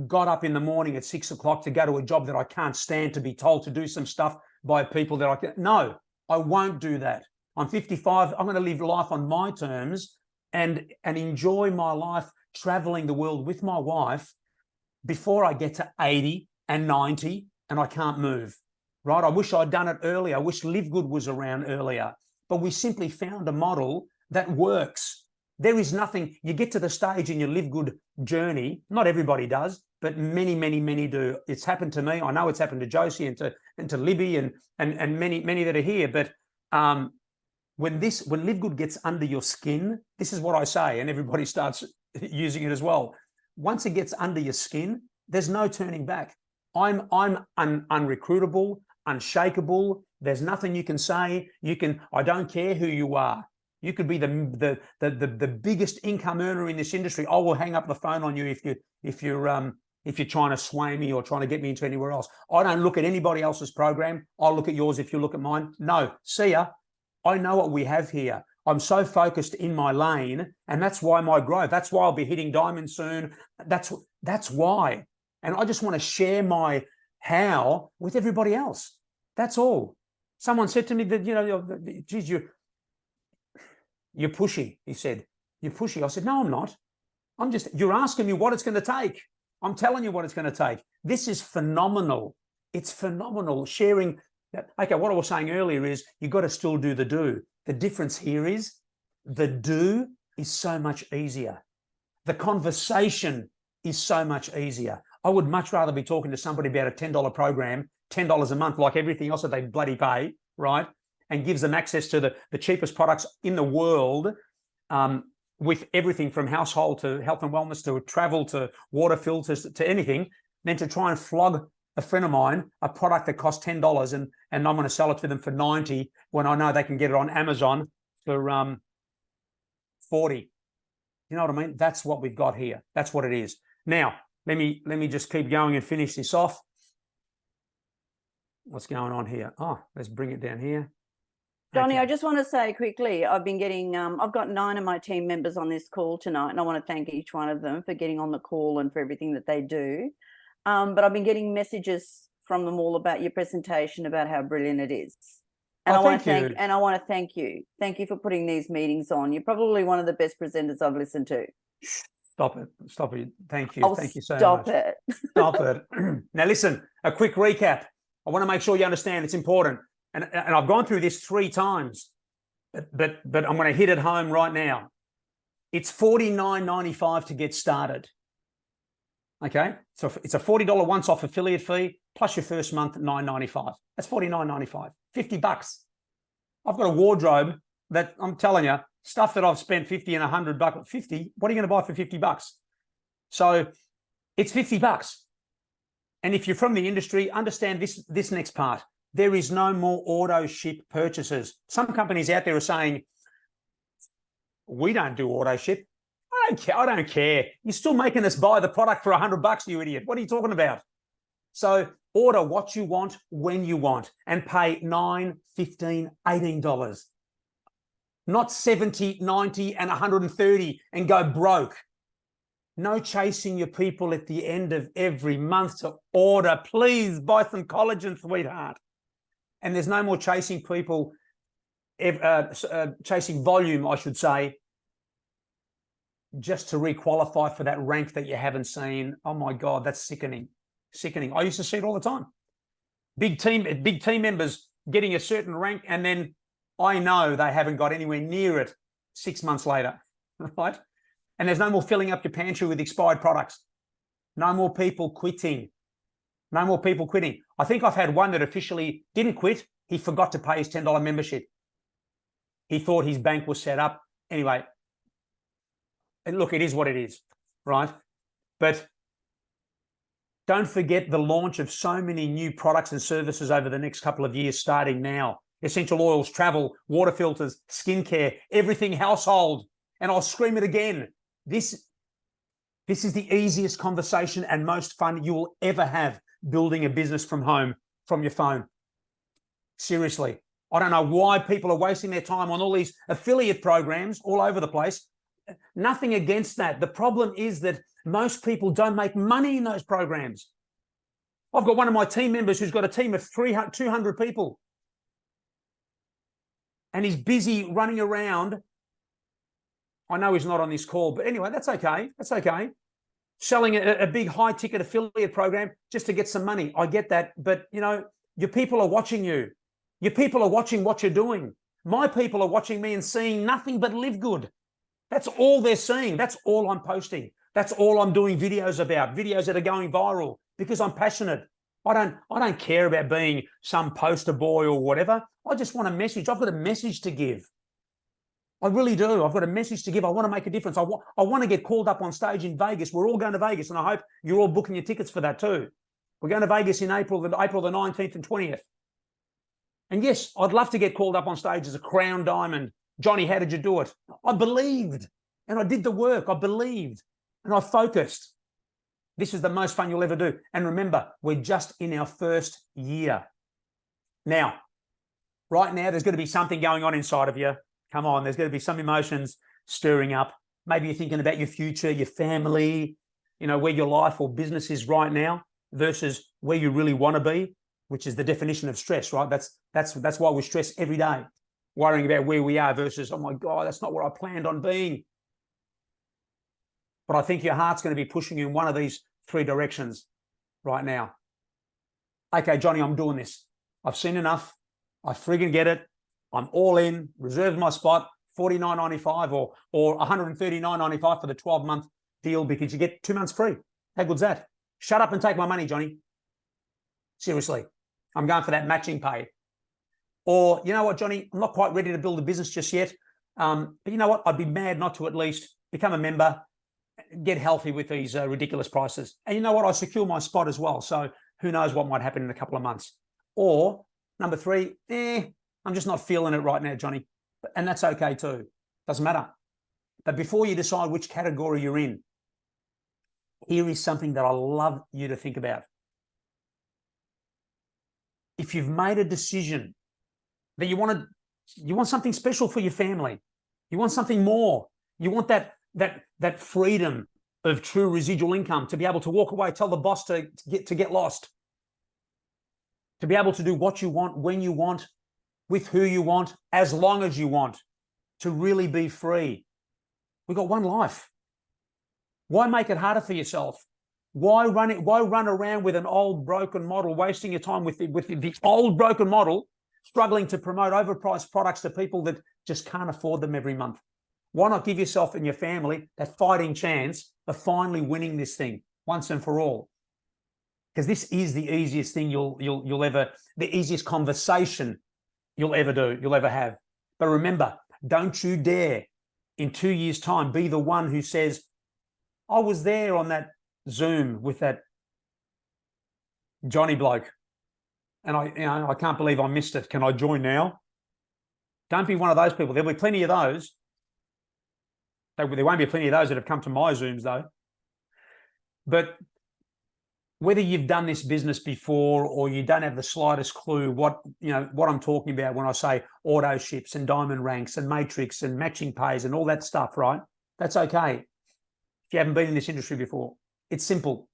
got up in the morning at 6 o'clock to go to a job that I can't stand, to be told to do some stuff by people that I can. No, I won't do that. I'm 55. I'm going to live life on my terms and enjoy my life traveling the world with my wife before I get to 80 and 90 and I can't move, right? I wish I'd done it earlier. I wish Livegood was around earlier, but we simply found a model that works. There is nothing, you get to the stage in your Livegood journey, not everybody does, but many, many, many do. It's happened to me. I know it's happened to Josie and to Libby and many that are here. But when Livegood gets under your skin, this is what I say, and everybody starts using it as well. Once it gets under your skin, there's no turning back. I'm unrecruitable, unshakable. There's nothing you can say. I don't care who you are. You could be the biggest income earner in this industry. I will hang up the phone on you if you're trying to sway me or trying to get me into anywhere else. I don't look at anybody else's program. I'll look at yours if you look at mine. No, see ya. I know what we have here. I'm so focused in my lane, and that's why my growth. That's why I'll be hitting diamond soon. That's why. And I just want to share my how with everybody else. That's all. Someone said to me that, geez, you're pushy, he said. You're pushy. I said, no, I'm not. You're asking me what it's going to take. I'm telling you what it's going to take. This is phenomenal. It's phenomenal. Sharing Okay, what I was saying earlier is you've got to still do the do. The difference here is the do is so much easier. The conversation is so much easier. I would much rather be talking to somebody about a $10 program, $10 a month, like everything else that they bloody pay, right? And gives them access to the cheapest products in the world, with everything from household to health and wellness to travel to water filters to anything, than to try and flog a friend of mine a product that costs $10 and I'm going to sell it to them for 90 when I know they can get it on Amazon for 40. You know what I mean? That's what we've got here. That's what it is. Now, let me just keep going and finish this off. What's going on here? Oh, let's bring it down here. Johnny, Okay. I just want to say quickly, I've been getting, I've got 9 of my team members on this call tonight, and I want to thank each one of them for getting on the call and for everything that they do. But I've been getting messages from them all about your presentation, about how brilliant it is. And I want to thank you. Thank you for putting these meetings on. You're probably one of the best presenters I've listened to. Stop it. Stop it. Thank you. Oh, thank you so much. Stop it. Stop it. Now, listen, a quick recap. I want to make sure you understand it's important. And I've gone through this 3 times, but I'm going to hit it home right now. It's $49.95 to get started. Okay, so it's a $40 once-off affiliate fee plus your first month at $9.95. That's $49.95. $50. I've got a wardrobe that I'm telling you, stuff that I've spent $50 and $100. 50. What are you going to buy for $50? So it's $50. And if you're from the industry, understand this next part. There is no more auto ship purchases. Some companies out there are saying, we don't do auto ship. I don't care. You're still making us buy the product for $100, you idiot. What are you talking about? So order what you want when you want and pay $9, $15, $18. Not $70, $90, and $130 and go broke. No chasing your people at the end of every month to order. Please buy some collagen, sweetheart. And there's no more chasing people, chasing volume, I should say, just to requalify for that rank that you haven't seen. Oh my God, that's sickening. Sickening. I used to see it all the time. Big team members getting a certain rank, and then I know they haven't got anywhere near it 6 months later, right? And there's no more filling up your pantry with expired products. No more people quitting. No more people quitting. I think I've had one that officially didn't quit. He forgot to pay his $10 membership. He thought his bank was set up. Anyway, and look, it is what it is, right? But don't forget the launch of so many new products and services over the next couple of years, starting now. Essential oils, travel, water filters, skincare, everything household. And I'll scream it again. This is the easiest conversation and most fun you will ever have building a business from home, from your phone. Seriously. I don't know why people are wasting their time on all these affiliate programs all over the place. Nothing against that. The problem is that most people don't make money in those programs. I've got one of my team members who's got a team of 200 people. And he's busy running around. I know he's not on this call, but anyway, that's okay. That's okay. Selling a big high-ticket affiliate program just to get some money. I get that. But, you know, your people are watching you. Your people are watching what you're doing. My people are watching me and seeing nothing but Livegood. That's all they're seeing. That's all I'm posting. That's all I'm doing videos about, videos that are going viral because I'm passionate. I don't care about being some poster boy or whatever. I just want a message. I've got a message to give. I really do. I've got a message to give. I want to make a difference. I want to get called up on stage in Vegas. We're all going to Vegas, and I hope you're all booking your tickets for that too. We're going to Vegas in April the 19th and 20th. And yes, I'd love to get called up on stage as a crown diamond. Johnny, how did you do it? I believed, and I did the work. I believed, and I focused. This is the most fun you'll ever do. And remember, we're just in our first year. Now, right now, there's going to be something going on inside of you. Come on, there's going to be some emotions stirring up. Maybe you're thinking about your future, your family, you know, where your life or business is right now versus where you really want to be, which is the definition of stress, right? That's why we stress every day, worrying about where we are versus, oh my God, that's not where I planned on being. But I think your heart's going to be pushing you in one of these 3 directions right now. Okay, Johnny, I'm doing this. I've seen enough. I friggin' get it. I'm all in. Reserve my spot, $49.95 or $139.95 for the 12-month deal because you get 2 months free. How good's that? Shut up and take my money, Johnny. Seriously, I'm going for that matching pay. Or, you know what, Johnny, I'm not quite ready to build a business just yet. But you know what? I'd be mad not to at least become a member, get healthy with these ridiculous prices. And you know what? I secure my spot as well. So who knows what might happen in a couple of months. Or number 3, I'm just not feeling it right now, Johnny. And that's okay too. Doesn't matter. But before you decide which category you're in, here is something that I love you to think about. If you've made a decision that you want something special for your family, you want something more, you want that freedom of true residual income, to be able to walk away, tell the boss to get lost, to be able to do what you want, when you want, with who you want, as long as you want, to really be free. We've got one life. Why make it harder for yourself? Why run around with an old broken model, wasting your time with the old broken model, struggling to promote overpriced products to people that just can't afford them every month? Why not give yourself and your family that fighting chance of finally winning this thing once and for all? Because this is the easiest thing the easiest conversation you'll ever have. But remember, don't you dare in 2 years' time be the one who says, I was there on that Zoom with that Johnny bloke, and I can't believe I missed it. Can I join now? Don't be one of those people. There'll be plenty of those. There won't be plenty of those that have come to my Zooms though. But whether you've done this business before or you don't have the slightest clue what I'm talking about when I say auto ships and diamond ranks and matrix and matching pays and all that stuff, right? That's okay. If you haven't been in this industry before, it's simple.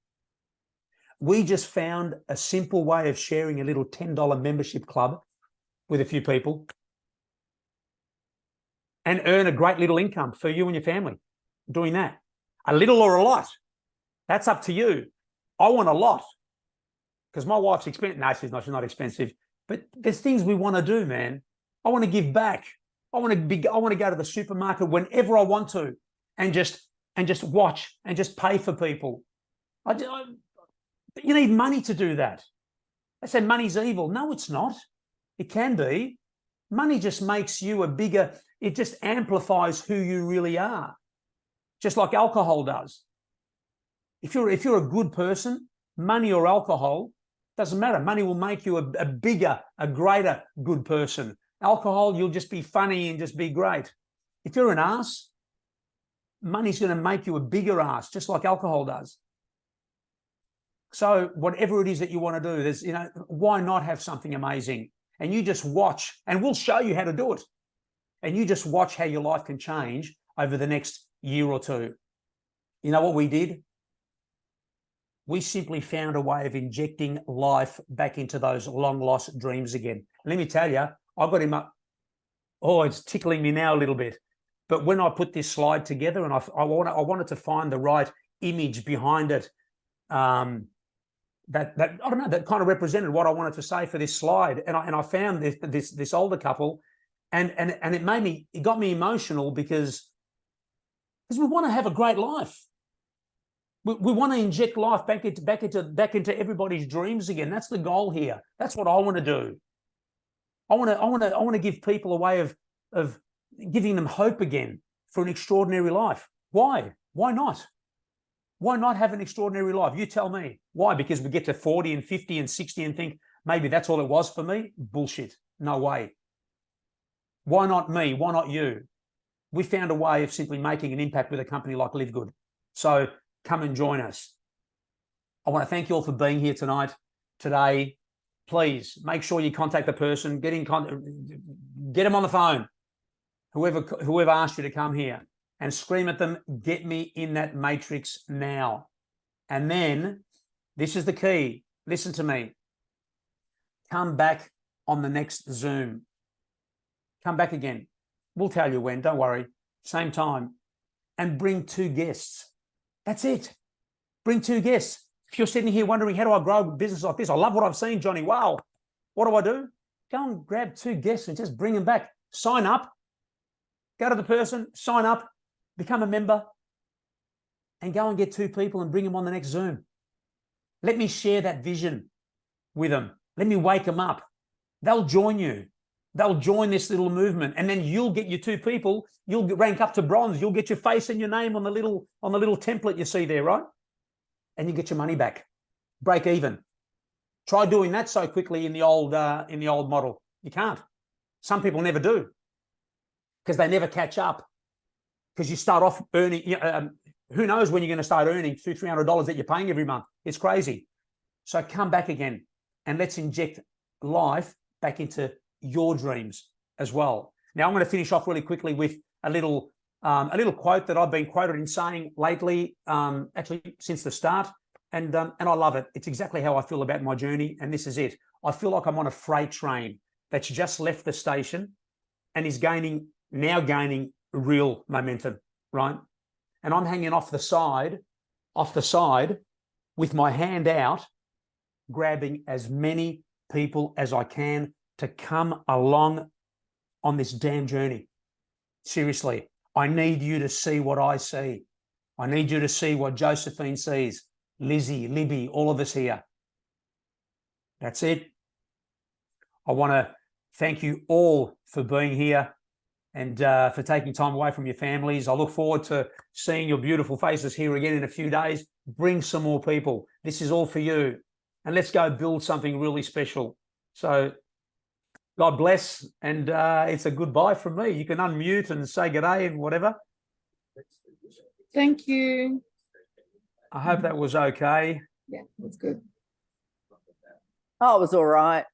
We just found a simple way of sharing a little $10 membership club with a few people and earn a great little income for you and your family doing that. A little or a lot, that's up to you. I want a lot because my wife's expensive. No, she's not expensive. But there's things we want to do, man. I want to give back. I want to go to the supermarket whenever I want to and just watch and just pay for people. You need money to do that. They say money's evil. No, it's not. It can be. Money just makes you it just amplifies who you really are, just like alcohol does. If you're a good person, money or alcohol, doesn't matter. Money will make you a bigger, a greater good person. Alcohol, you'll just be funny and just be great. If you're an ass, money's going to make you a bigger ass, just like alcohol does. So whatever it is that you want to do, why not have something amazing? And you just watch, and we'll show you how to do it. And you just watch how your life can change over the next year or two. You know what we did? We simply found a way of injecting life back into those long-lost dreams again. Let me tell you, I got him up. Oh, it's tickling me now a little bit. But when I put this slide together, and I wanted to find the right image behind it, that I don't know, that kind of represented what I wanted to say for this slide. And I found this older couple, and it got me emotional because we want to have a great life. We want to inject life back into everybody's dreams again. That's the goal here. That's what I want to do. I want to give people a way of giving them hope again for an extraordinary life. Why? Why not? Why not have an extraordinary life? You tell me. Why? Because we get to 40 and 50 and 60 and think maybe that's all it was for me? Bullshit. No way. Why not me? Why not you? We found a way of simply making an impact with a company like Livegood. So come and join us. I want to thank you all for being here today. Please make sure you contact the person, get them on the phone, whoever asked you to come here, and scream at them, get me in that matrix now. And then, this is the key, listen to me. Come back on the next Zoom. Come back again. We'll tell you when, don't worry. Same time. And bring 2 guests. That's it. Bring 2 guests. If you're sitting here wondering, how do I grow a business like this? I love what I've seen, Johnny. Wow. What do? Go and grab 2 guests and just bring them back. Sign up. Go to the person, sign up, become a member, and go and get 2 people and bring them on the next Zoom. Let me share that vision with them. Let me wake them up. They'll join you. They'll join this little movement, and then you'll get your 2 people. You'll rank up to bronze. You'll get your face and your name on the little template you see there, right? And you get your money back. Break even. Try doing that so quickly in the old model. You can't. Some people never do because they never catch up. Because you start off earning. Who knows when you're going to start earning $200-300 that you're paying every month? It's crazy. So come back again, and let's inject life back into your dreams as well. Now I'm going to finish off really quickly with a little quote that I've been quoted in saying lately, actually since the start, and I love it. It's exactly how I feel about my journey, and this is it. I feel like I'm on a freight train that's just left the station and is now gaining real momentum, right? And I'm hanging off the side with my hand out, grabbing as many people as I can to come along on this damn journey. Seriously, I need you to see what I see. I need you to see what Josephine sees, Lizzie, Libby, all of us here. That's it. I want to thank you all for being here and for taking time away from your families. I look forward to seeing your beautiful faces here again in a few days. Bring some more people. This is all for you. And let's go build something really special. So God bless, and it's a goodbye from me. You can unmute and say good day and whatever. Thank you. I hope that was okay. Yeah, that's good. Oh, it was all right.